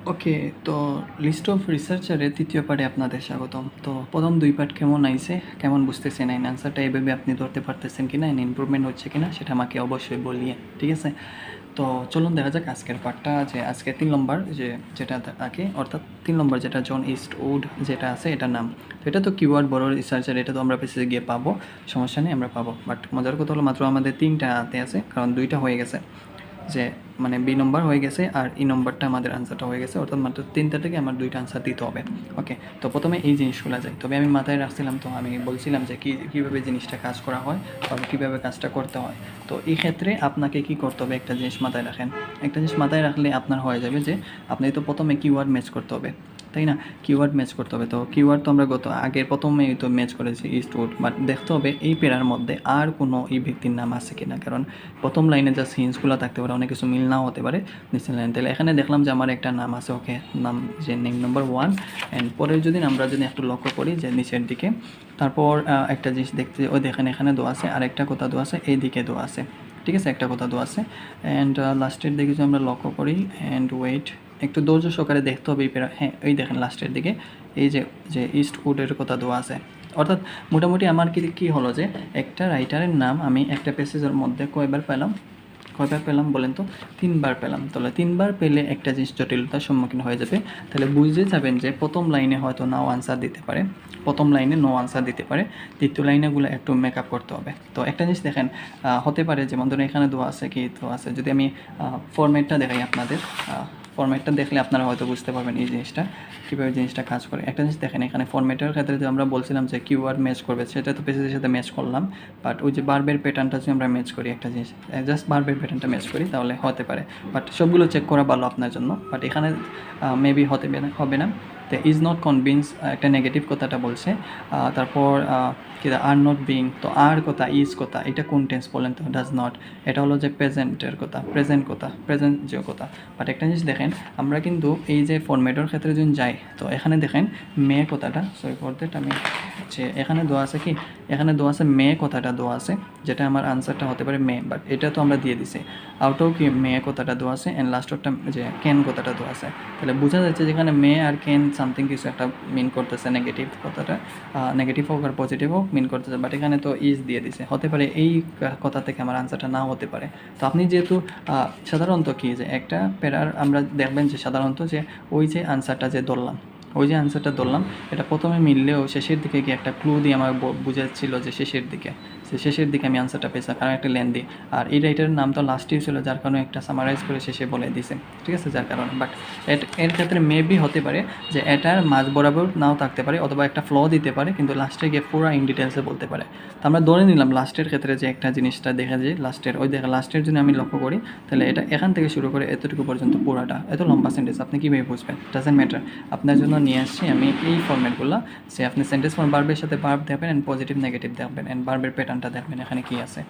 ওকে, তো list of রিসার্চারের তৃতীয় পার্টে আপনাদের স্বাগতম। তো প্রথম দুই পার্ট কেমন আইছে, কেমন বুঝতেছেন, আইন আনসারটা এভাবে আপনি ধরতে পারতেছেন কিনা, আইন ইমপ্রুভমেন্ট হচ্ছে কিনা সেটা আমাকে অবশ্যই বলিয়ে, ঠিক আছে? তো চলুন দেখা যাক আজকের পার্টটা, যে আজকে 3 নম্বর যেটা থাকে, অর্থাৎ 3 নম্বর যেটা জন ইস্ট উড যেটা আছে এটার নাম। তো এটা তো কিওয়ার্ড বড় রিসার্চার, এটা তো আমরা পেছে গিয়ে পাবো, সমস্যা নেই, আমরা পাবো। বাট মজার কথা হলো মাত্র আমাদের 3টা হাতে আছে, কারণ 2টা হয়ে গেছে, যে মানে বি নম্বর হয়ে গেছে আর ই নম্বরটা আমাদের আনসারটা হয়ে গেছে, অর্থাৎ মাত্র 3টা থেকে আমার 2টা আনসার দিতে হবে। ওকে, তো প্রথমে এই জিনিসগুলো যায়, তবে আমি মাথায় রাখছিলাম, তো আমি বলছিলাম যে কীভাবে জিনিসটা কাজ করা হয় বা কীভাবে কাজটা করতে হয়। তো এই ক্ষেত্রে আপনাকে কি করতে হবে, একটা জিনিস মাথায় রাখেন। একটা জিনিস মাথায় রাখলে আপনার হয়ে যাবে যে আপনি তো প্রথমে কিওয়ার্ড ম্যাচ করতে হবে, তাই না? কিওয়ার্ড ম্যাচ করতে হবে। তো কিওয়ার্ড তো আমরা আগের প্রথমেই তো ম্যাচ করেছি ইস্টউড, বাট দেখতে হবে এই পেরার মধ্যে আর কোনো এই ব্যক্তির নাম আছে কিনা, কারণ প্রথম লাইনে যা সিনসগুলো থাকতে পারে অনেক কিছু মিল নাও হতে পারে নিচের লাইন। তাহলে এখানে দেখলাম যে আমার একটা নাম আছে, ওকে, নাম যে নেম নম্বর 1। অ্যান্ড পরের আমরা যদি একটু লক্ষ্য করি যে নিচের দিকে, তারপর একটা জিনিস দেখতে, ওই দেখেন এখানে দোয়া আছে, আর একটা কথা দোয়া আছে, এই দিকে দোয়া আছে, ঠিক আছে, একটা কথা দোয়া আছে। অ্যান্ড লাস্টের দিকে যদি আমরা লক্ষ্য করি, অ্যান্ড ওয়েট, একটু ধৈর্য সহকারে দেখতে হবে এই পেরা। হ্যাঁ, এই দেখেন লাস্টের দিকে এই যে যে ইস্ট উডের কথা দেওয়া আছে। অর্থাৎ মোটামুটি আমার কি হলো যে একটা রাইটারের নাম আমি একটা প্যাসেজের মধ্যে কয়বার পেলাম বলেন তো? 3বার পেলাম। তাহলে 3বার পেলে একটা জিনিস জটিলতার সম্মুখীন হয়ে যাবে। তাহলে বুঝতে যাবেন যে প্রথম লাইনে হয়তো নাও আনসার দিতে পারে, প্রথম লাইনে নো আনসার দিতে পারে, দ্বিতীয় লাইনেগুলো একটু মেকআপ করতে হবে। তো একটা জিনিস দেখেন, হতে পারে যেমন ধরুন এখানে দোয়া আছে, কি দোয়া আছে, যদি আমি ফরম্যাটটা দেখাই আপনাদের, ফরম্যাটটা দেখলে আপনারা হয়তো বুঝতে পারবেন এই জিনিসটা কীভাবে জিনিসটা কাজ করে। একটা জিনিস দেখেন, এখানে ফরম্যাটের ক্ষেত্রে যে আমরা বলছিলাম যে কিওয়ার্ড ম্যাচ করবে, সেটা তো পেজের সাথে ম্যাচ করলাম। বাট ওই যে বারবের প্যাটার্নটা যদি আমরা ম্যাচ করি, একটা জিনিস জাস্ট বারবের প্যাটার্নটা ম্যাচ করি, তাহলে হতে পারে। বাট সবগুলো চেক করা ভালো আপনার জন্য। বাট এখানে মেবি হবে না। তো ইজ নট কনভিন্স একটা নেগেটিভ কথাটা বলছে। তারপর কি আর নট বিং, তো আর কথা, ইজ কথা, এটা কোন টেন্স বলেন তো? ডাজ নট, এটা হলো যে প্রেজেন্টের কথা, প্রেজেন্ট যে কথা। বাট একটা জিনিস দেখেন, আমরা কিন্তু এই যে ফরম্যাটের ক্ষেত্রে যদি যাই, তো এখানে দেখেন মে কথাটা, সরি ফর দ্যাট, আমি যে এখানে দেওয়া আছে, কি এখানে দেওয়া আছে মে কথাটা দেওয়া আছে, যেটা আমার আনসারটা হতে পারে মে, বাট এটা তো আমরা দিয়ে দিছি। আউটও কি মে কথাটা দেওয়া আছে, অ্যান্ড লাস্টরটা যে ক্যান কথাটা দেওয়া আছে। তাহলে বোঝা যাচ্ছে যেখানে মে আর ক্যান সামথিং কিছু একটা মিন করতেছে, নেগেটিভ কথাটা, নেগেটিভ হোক আর পজিটিভ হোক মিন করতেছে। বাট এখানে তো ইজ দিয়ে দিছে, হতে পারে এই কথা থেকে আমার আনসারটা নাও হতে পারে। তো আপনি যেহেতু সাধারণত কি যে একটা প্যারার আমরা দেখবেন যে সাধারণত যে ওই যে আনসারটা যে ধরলাম, ওই যে আনসারটা ধরলাম, এটা প্রথমে মিললেও শেষের দিকে গিয়ে একটা ক্লু দিয়ে আমার বুঝাচ্ছিল যে শেষের দিকে আমি আনসারটা পেয়েছি, কারণ একটা লেন্দি। আর এই রাইটারের নাম তো লাস্টেই ছিল, যার কারণে একটা সামারাইজ করে শেষে বলে দিছে, ঠিক আছে, যার কারণে। বাট এর ক্ষেত্রে মেবি হতে পারে যে এটার মাঝ বরাবর নাও থাকতে পারে, অথবা একটা ফ্ল দিতে পারে, কিন্তু লাস্টে গিয়ে পুরো ইন ডিটেলসে বলতে পারে। তো আমরা ধরে নিলাম লাস্টের ক্ষেত্রে যে একটা জিনিসটা দেখা যায়, লাস্টের জন্য আমি লক্ষ্য করি, তাহলে এটা এখান থেকে শুরু করে এতটুকু পর্যন্ত পুরাটা, এত লম্বা সেন্টেন্স আপনি কীভাবে বুঝবেন? Doesn't matter. আপনার জন্য নিয়ে আসছি আমি এই ফরম্যাটগুলো, যে আপনি সেন্টেন্স ফর্ম বার্বের সাথে বার্ব দেখবেন, অ্যান্ড পজিটিভ নেগেটিভ দেখবেন, অ্যান্ড বার্বের প্যাটার্নটা দেখবেন এখানে কী আছে।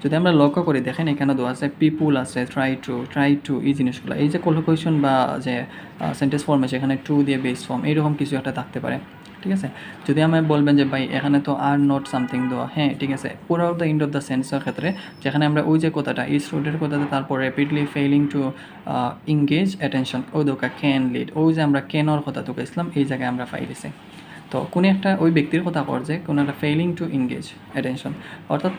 যদি আমরা লক্ষ্য করি, দেখেন এখানে দেওয়া আছে পিপুল আছে, ট্রাই টু, এই জিনিসগুলো, এই যে কোলোকেশন বা যে সেন্টেন্স ফর্ম আছে, এখানে টু দিয়ে বেস ফর্ম, এইরকম কিছু একটা থাকতে পারে, ঠিক আছে। যদি আমি বলবেন যে ভাই এখানে তো আর নট সামথিং দেওয়া, হ্যাঁ ঠিক আছে, পুরো দ্য এন্ড অফ দ্য সেন্সের ক্ষেত্রে যেখানে আমরা ওই যে কথাটা এই স্টুডেন্টের কথাতে, তারপর rapidly failing to engage attention, ওই দোকা ক্যান লিড, ওই যে আমরা ক্যানর কথা তো ইসলাম, এই জায়গায় আমরা পাইছি। তো কোনো একটা ওই ব্যক্তির কথা করছে, কোনো একটা ফেইলিং টু ইংগেজ অ্যাটেনশন, অর্থাৎ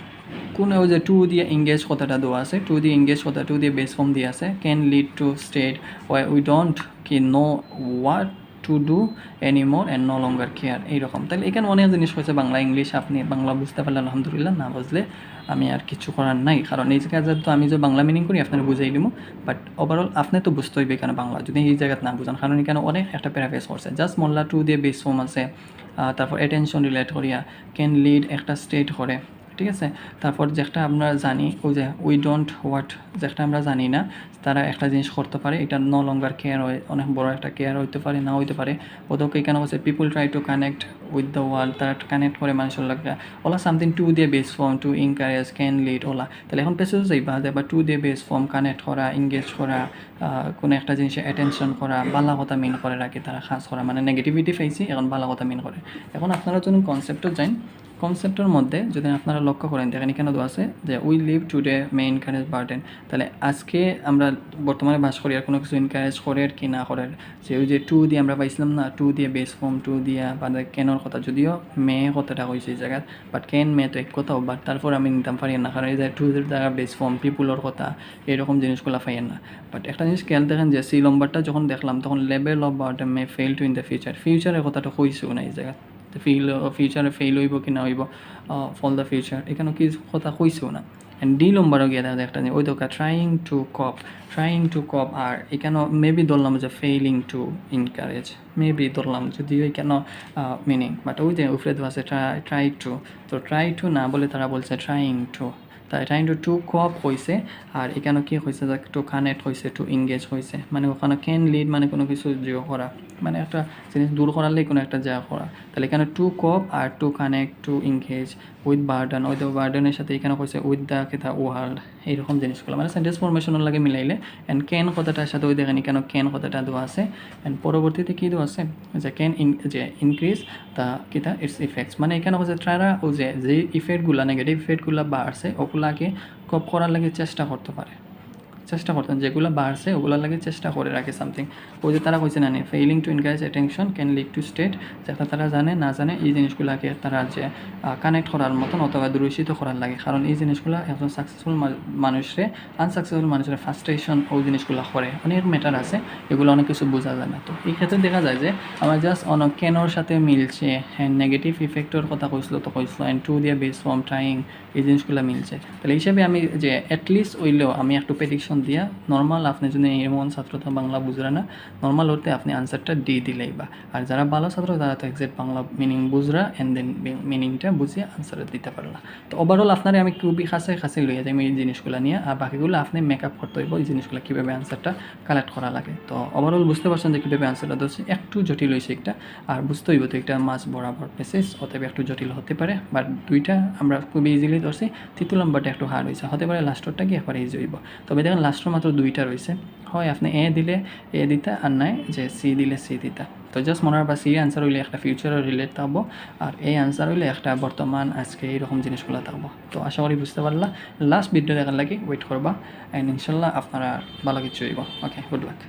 কোনো ওই যে টু দিয়ে ইংগেজ কথাটা দেওয়া আছে, টু দিয়ে ইংগেজ কথা, টু দিয়ে বেস ফর্ম দিয়ে আছে, can lead to state why we don't কি know what to do anymore and no longer care, এইরকম। তাহলে এখানে অনেক জিনিস হয়েছে বাংলা ইংলিশ, আপনি বাংলা বুঝতে পারলেন আলহামদুলিল্লাহ, না বুঝলে আমি আর কিছু করার নাই, কারণ এই জায়গায় তো আমি যে বাংলা মিনিং করি আপনারা বুঝাই দিব, বাট ওভারঅল আপনি তো বুঝতে হইবে কেন বাংলা, যদি এই জায়গায় না বুঝান, কারণ এখানে অনেক একটা প্যারাফেস করছে, জাস্ট মোল্লা টু দিয়ে বেস ফর্ম আছে, তারপর অ্যাটেনশন রিলেট করিয়া ক্যান লিড একটা স্টেট করে, ঠিক আছে। তারপর যেটা আমরা জানি, ওই যে উই ডোন্ট হোয়াট, যেটা আমরা জানি না, তারা একটা জিনিস করতে পারে, এটা নো লঙ্গার কেয়ার হয়, অনেক বড় একটা কেয়ার হইতে পারে, না হইতে পারে। ওদেরকে এখানে বলছে people try to connect with the world, তারা কানেক্ট করে মানুষের লাগে, ওলা সামথিং টু দিয়ে base form, to encourage, can lead, ওলা। তাহলে এখন পেসেজ যাইবা যে বা টু দিয়ে বেস ফর্ম, কানেক্ট করা, এঙ্গেজ করা, কোনো একটা জিনিসে অ্যাটেনশন করা, বালা কথা মিন করে রাখি, তারা খাস করা, মানে নেগেটিভিটি পাইছি, এখন বালা কথা মিন করে। এখন আপনারা যখন কনসেপ্টও যান, কনসেপ্টের মধ্যে যদি আপনারা লক্ষ্য করেন দেখেন এখানে তো আছে যে we live today May encourage burden, তাহলে আজকে আমরা বর্তমানে বাস করি আর কোনো কিছু এনকারেজ করে কি না করে, যে ওই যে টু দিয়ে আমরা পাইছিলাম না, টু দিয়ে বেস ফর্ম টু দিয়া বা কেনর কথা, যদিও মে কথাটা হয়েছে এই জায়গায়, বাট কেন মে তো এক কথাও, বাট তারপর আমি নিতাম পারি না, কারণ এই যে টু দ্বারা বেস ফর্ম পিপুলের কথা এরকম জিনিসগুলো পাইয়েন না। বাট একটা জিনিস খেয়াল দেখেন যে সি নম্বরটা যখন দেখলাম তখন level of burden may fall to in the future, ফিউচারের কথাটা হয়েছেও না এই জায়গায়, ফিউচারে ফেল হইব কি না হইব ফল দ্য ফিউচার এখানে কি কথা কইছেও না। অ্যান্ড ডি নম্বরও গিয়ে দেখা একটা ওই দোকা ট্রাইং টু কপ আর এখানে মেবি ধরলাম যে ফেইলিং টু ইনকারেজ, মেবি ধরলাম যদিও এখানে মিনিং, বাট ওই যে উপরে তো আছে ট্রাই টু, তো ট্রাই টু না বলে তারা বলছে ট্রাইং টু, তাই ট্রাইং টু কপ হয়েছে। আর এখানে কি হয়েছে যে টু কানেক্ট হয়েছে, টু এঙ্গেজ হয়েছে, মানে ওখানে ক্যান লিড মানে কোনো কিছু জিও করা, মানে একটা জিনিস দূর করালেই কোনো একটা যা করা, তাহলে এখানে টু কপ আর to connect to engage with burden, ওই বার্ডেনের সাথে এখানে হয়েছে উইথ দ্য কেতা ওয়ার্ল্ড, এইরকম জিনিসগুলো মানে সেন্টেন্স ফরমেশনের লাগে মিলাইলে। অ্যান্ড ক্যান কথাটার সাথে ওই দেখেন কেন ক্যান কথাটা দেওয়া আছে। অ্যান্ড পরবর্তীতে কী দেওয়া আছে যে ক্যান যে ইনক্রিজ দ্য কিতা ইটস ইফেক্টস, মানে এখানে হচ্ছে তারা ও যে ইফেক্টগুলো নেগেটিভ ইফেক্টগুলো বাড়ছে ওগুলাকে কপ করার লাগে চেষ্টা করতে পারে, চেষ্টা করতেন, যেগুলো বাড়ছে ওগুলোর লাগে চেষ্টা করে রাখে সামথিং। ওই যে তারা কইছে না failing to encourage attention can lead to state, যেটা তারা জানে না জানে এই জিনিসগুলোকে তারা যে কানেক্ট করার মতন অথবা দূষিত করার লাগে, কারণ এই জিনিসগুলো একজন সাকসেসফুল মানুষরে আনসাকসেসফুল মানুষের ফ্রাস্ট্রেশন ওই জিনিসগুলো করে অনেক ম্যাটার আছে, এগুলো অনেক কিছু বোঝা যায় না। তো এই ক্ষেত্রে দেখা যায় যে আমার জাস্ট অনেক কেনোর সাথে মিলছে, হ্যাঁ নেগেটিভ ইফেক্টের কথা কইছিল তো কইছিল, অ্যান্ড টু দিয়ে বেস ফর্ম ট্রাইং এই জিনিসগুলো মিলছে, তাহলে হিসেবে আমি যে অ্যাটলিস্ট হইলেও আমি একটু প্রেডিকশন দিয়া নর্মাল আপনি যদি এমন ছাত্রতা বাংলা বুঝরা না নর্মাল হতে আপনি আনসারটা ডি দিলেই বা, আর যারা ভালো ছাত্র তারা তো এক্সাক্ট বাংলা মিনিং বুঝরা অ্যান্ড দেন মিনিংটা বুঝিয়ে আনসার দিতে পারলা। তো ওভারঅল আপনারা আমি খুবই কাছে লইয়া যাই এই জিনিসগুলো নিয়ে, আর বাকিগুলো আপনি মেকআপ করতে হইব এই জিনিসগুলো কীভাবে আনসারটা কালেক্ট করা লাগে। তো ওভারঅল বুঝতে পারছেন যে কীভাবে আনসারটা ধরছে, একটু জটিল হয়েছে একটা, আর বুঝতে হইব তো একটা মাছ বরাবর পেসেস অতএব একটু জটিল হতে পারে, বাট দুইটা আমরা খুবই ইজিলি ধরছি, তৃতীয় নম্বরটা একটু হার্ড হয়েছে, হতে পারে লাস্টরটা কি একবার ইজি হইব। তবে দেখেন লাস্টর মাত্র দুইটা রয়েছে, হয় আপনি এ দিলে এ দিতা আর নাই যে সি দিলে সি দিতা। তো জাস্ট মনে রাখবা সি আনসার হইলে একটা ফিউচারের রিলেট থাকবো, আর এই আনসার হইলে একটা বর্তমান আজকে এইরকম জিনিসগুলো থাকবো। তো আশা করি বুঝতে পারলা, লাস্ট ভিডিও দেখার লাগে ওয়েট করবা, অ্যান্ড ইনশাল্লাহ আপনারা ভালো কিছু হইব। ওকে, গুড লাক।